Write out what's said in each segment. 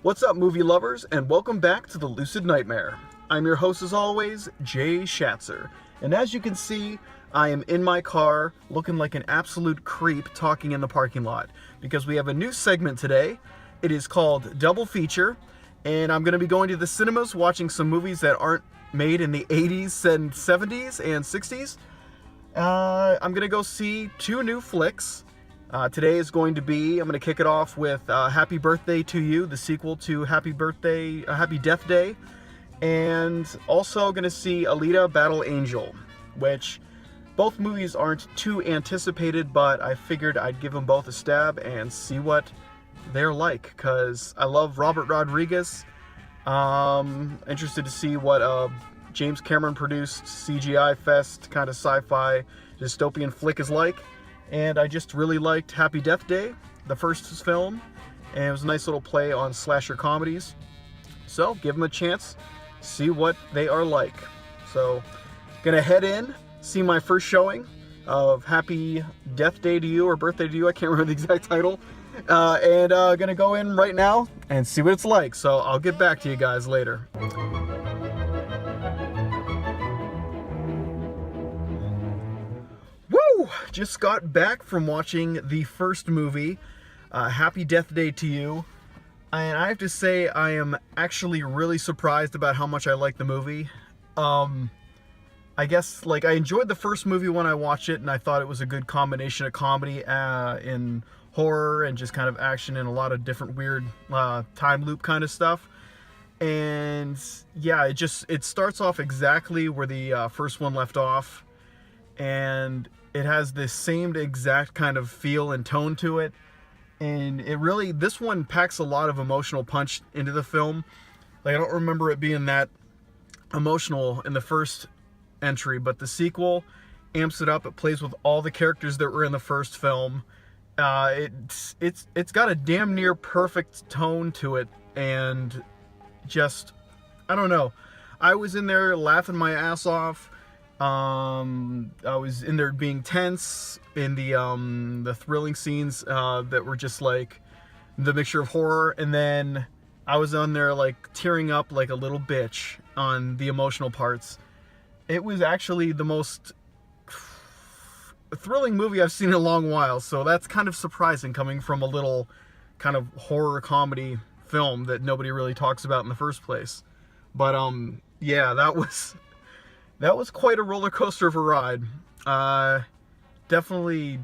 What's up, movie lovers, and welcome back to the Lucid Nightmare. I'm your host, as always, Jay Schatzer. And as you can see, I am in my car looking like an absolute creep talking in the parking lot because we have a new segment today. It is called Double Feature, and I'm going to be going to the cinemas watching some movies that aren't made in the 80s and 70s and 60s. I'm going to go see two new flicks. Today is going to be, I'm going to kick it off with Happy Birthday to You, the sequel to Happy Death Day, and also going to see Alita Battle Angel, which both movies aren't too anticipated, but I figured I'd give them both a stab and see what they're like, because I love Robert Rodriguez. Interested to see what James Cameron produced CGI fest kind of sci-fi dystopian flick is like. And I just really liked Happy Death Day, the first film, and it was a nice little play on slasher comedies. So give them a chance, see what they are like. So gonna head in, see my first showing of Happy Death Day to You, or Birthday to You, I can't remember the exact title. And gonna go in right now and see what it's like. So I'll get back to you guys later. Just got back from watching the first movie, Happy Death Day to You, and I have to say I am actually really surprised about how much I like the movie. I guess, I enjoyed the first movie when I watched it, and I thought it was a good combination of comedy and horror and just kind of action and a lot of different weird time loop kind of stuff. And yeah, it starts off exactly where the first one left off, and it has the same exact kind of feel and tone to it, and this one packs a lot of emotional punch into the film. I don't remember it being that emotional in the first entry, but the sequel amps it up. It plays with all the characters that were in the first film. It's got a damn near perfect tone to it, and just, I don't know. I was in there laughing my ass off. I was in there being tense in the thrilling scenes that were just like the mixture of horror, and then I was on there tearing up like a little bitch on the emotional parts. It was actually the most thrilling movie I've seen in a long while, so that's kind of surprising coming from a little kind of horror comedy film that nobody really talks about in the first place. But yeah, that was quite a roller coaster of a ride. Definitely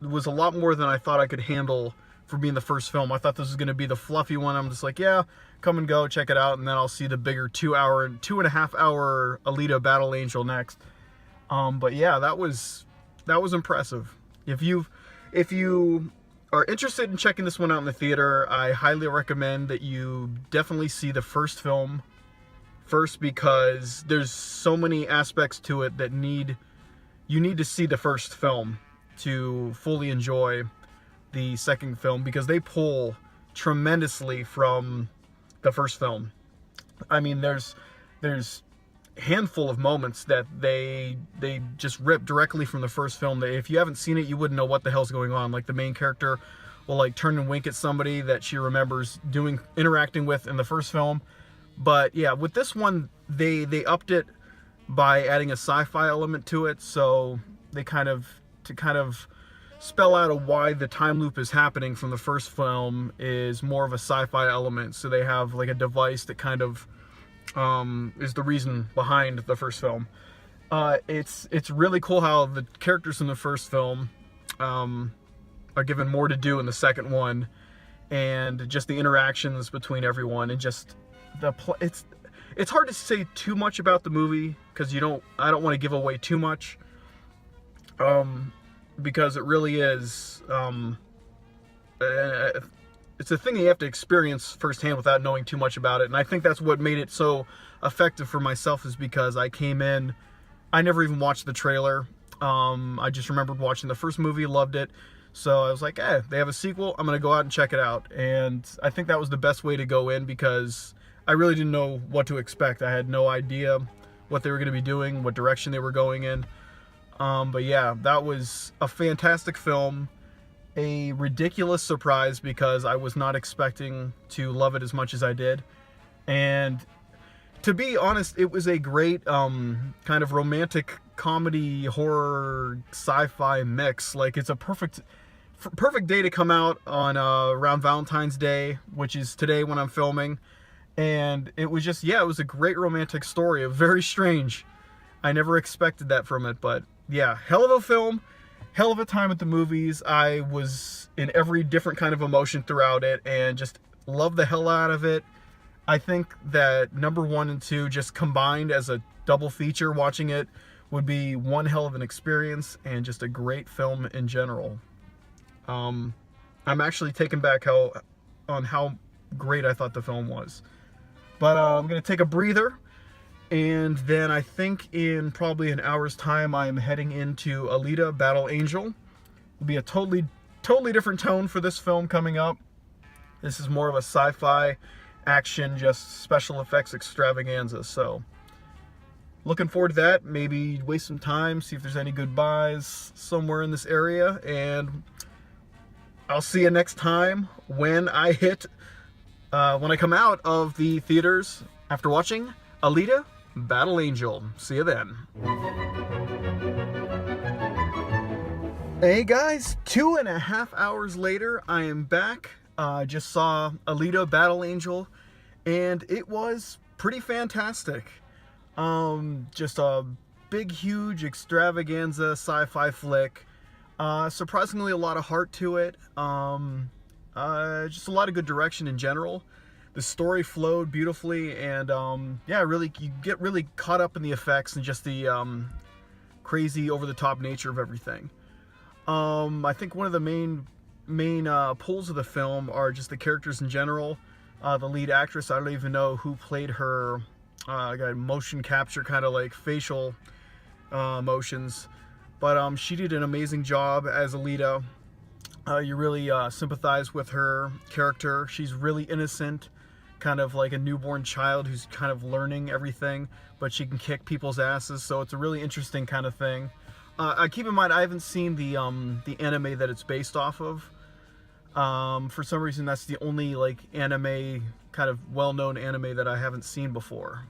was a lot more than I thought I could handle for being the first film. I thought this was going to be the fluffy one. I'm just like, yeah, come and go, check it out, and then I'll see the bigger 2.5 hour Alita Battle Angel next. But yeah, that was impressive. If you are interested in checking this one out in the theater, I highly recommend that you definitely see the first film first, because there's so many aspects to it that you need to see the first film to fully enjoy the second film, because they pull tremendously from the first film. I mean, there's a handful of moments that they just rip directly from the first film that if you haven't seen it, you wouldn't know what the hell's going on. Like, the main character will turn and wink at somebody that she remembers interacting with in the first film. But yeah, with this one, they upped it by adding a sci-fi element to it, so they kind of spell out why the time loop is happening from the first film is more of a sci-fi element. So they have a device that kind of is the reason behind the first film. It's really cool how the characters in the first film are given more to do in the second one, and just the interactions between everyone, and just it's hard to say too much about the movie because I don't want to give away too much, because it really is it's a thing that you have to experience firsthand without knowing too much about it. And I think that's what made it so effective for myself, is because I came in, I never even watched the trailer. I just remembered watching the first movie, loved it. So I was like, they have a sequel, I'm gonna go out and check it out. And I think that was the best way to go in, because I really didn't know what to expect. I had no idea what they were going to be doing, what direction they were going in. But yeah, that was a fantastic film. a ridiculous surprise because I was not expecting to love it as much as I did. And to be honest, it was a great kind of romantic comedy, horror, sci-fi mix. Like, it's a perfect day to come out on around Valentine's Day, which is today when I'm filming. And it was just, yeah, it was a great romantic story. Very strange. I never expected that from it, but yeah, hell of a film, hell of a time at the movies. I was in every different kind of emotion throughout it and just loved the hell out of it. I think that number 1 and 2 just combined as a double feature, watching it would be one hell of an experience and just a great film in general. I'm actually taken back on how great I thought the film was. But I'm going to take a breather, and then I think in probably an hour's time I'm heading into Alita Battle Angel. It'll be a totally different tone for this film coming up. This is more of a sci-fi action, just special effects extravaganza. So looking forward to that. Maybe waste some time, see if there's any good buys somewhere in this area, and I'll see you next time when I come out of the theaters after watching Alita Battle Angel. See you then. Hey guys, 2.5 hours later, I am back. Just saw Alita Battle Angel, and it was pretty fantastic. Just a big, huge extravaganza sci-fi flick. Surprisingly, a lot of heart to it. Just a lot of good direction in general. The story flowed beautifully, and yeah, really, you get really caught up in the effects and just the crazy, over-the-top nature of everything. I think one of the main pulls of the film are just the characters in general. The lead actress, I don't even know who played her. Got motion capture, kind of like facial motions, but she did an amazing job as Alita. You really sympathize with her character. She's really innocent, kind of like a newborn child who's kind of learning everything, but she can kick people's asses, so it's a really interesting kind of thing. Keep in mind, I haven't seen the anime that it's based off of. For some reason, that's the only like anime, kind of well-known anime that I haven't seen before.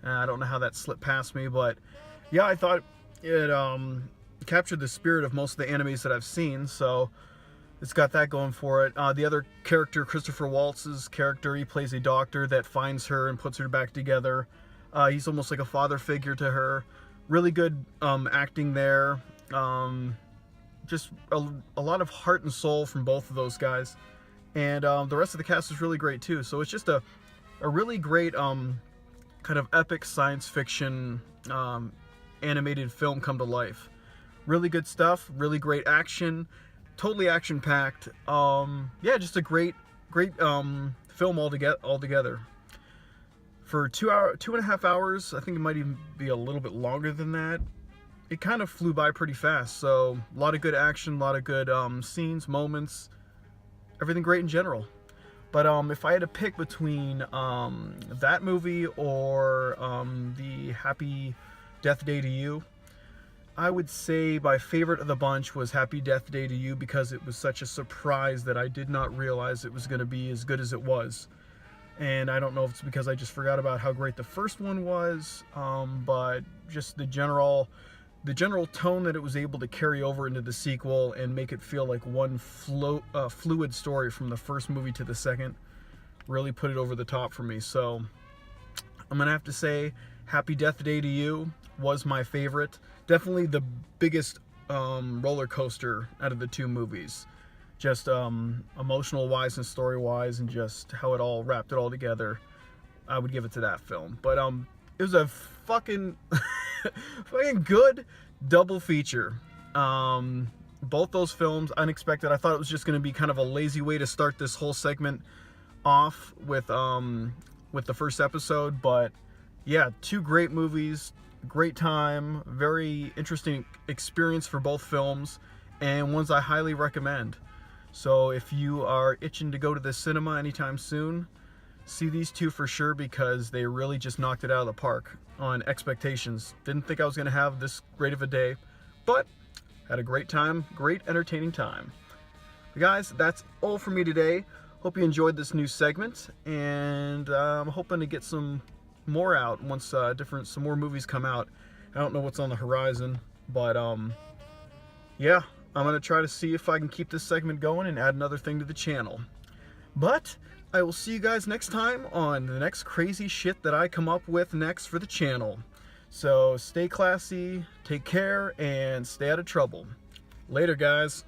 I don't know how that slipped past me, but yeah, I thought it captured the spirit of most of the animes that I've seen, so it's got that going for it. The other character, Christopher Waltz's character, he plays a doctor that finds her and puts her back together. He's almost like a father figure to her. Really good acting there. Just a lot of heart and soul from both of those guys. And the rest of the cast is really great too. So it's just a really great kind of epic science fiction animated film come to life. Really good stuff, really great action, totally action-packed. Yeah, just a great film altogether. For 2.5 hours, I think it might even be a little bit longer than that. It kind of flew by pretty fast, so a lot of good action, a lot of good scenes, moments, everything great in general. But if I had to pick between that movie or the Happy Death Day to You, I would say my favorite of the bunch was Happy Death Day to You, because it was such a surprise that I did not realize it was going to be as good as it was. And I don't know if it's because I just forgot about how great the first one was, but just the general tone that it was able to carry over into the sequel and make it feel like one fluid story from the first movie to the second really put it over the top for me. So I'm gonna have to say Happy Death Day to You was my favorite. Definitely the biggest roller coaster out of the two movies. Just emotional wise and story wise, and just how it all wrapped it all together. I would give it to that film. But it was a fucking good double feature. Both those films, unexpected. I thought it was just going to be kind of a lazy way to start this whole segment off with the first episode, but yeah, two great movies, great time, very interesting experience for both films, and ones I highly recommend. So if you are itching to go to the cinema anytime soon, see these two for sure, because they really just knocked it out of the park on expectations. Didn't think I was going to have this great of a day, but had a great time, great entertaining time. Guys, that's all for me today. Hope you enjoyed this new segment, and I'm hoping to get some more out once some more movies come out. I don't know what's on the horizon, but yeah, I'm gonna try to see if I can keep this segment going and add another thing to the channel. But I will see you guys next time on the next crazy shit that I come up with next for the channel. So stay classy, take care, and stay out of trouble. Later, guys.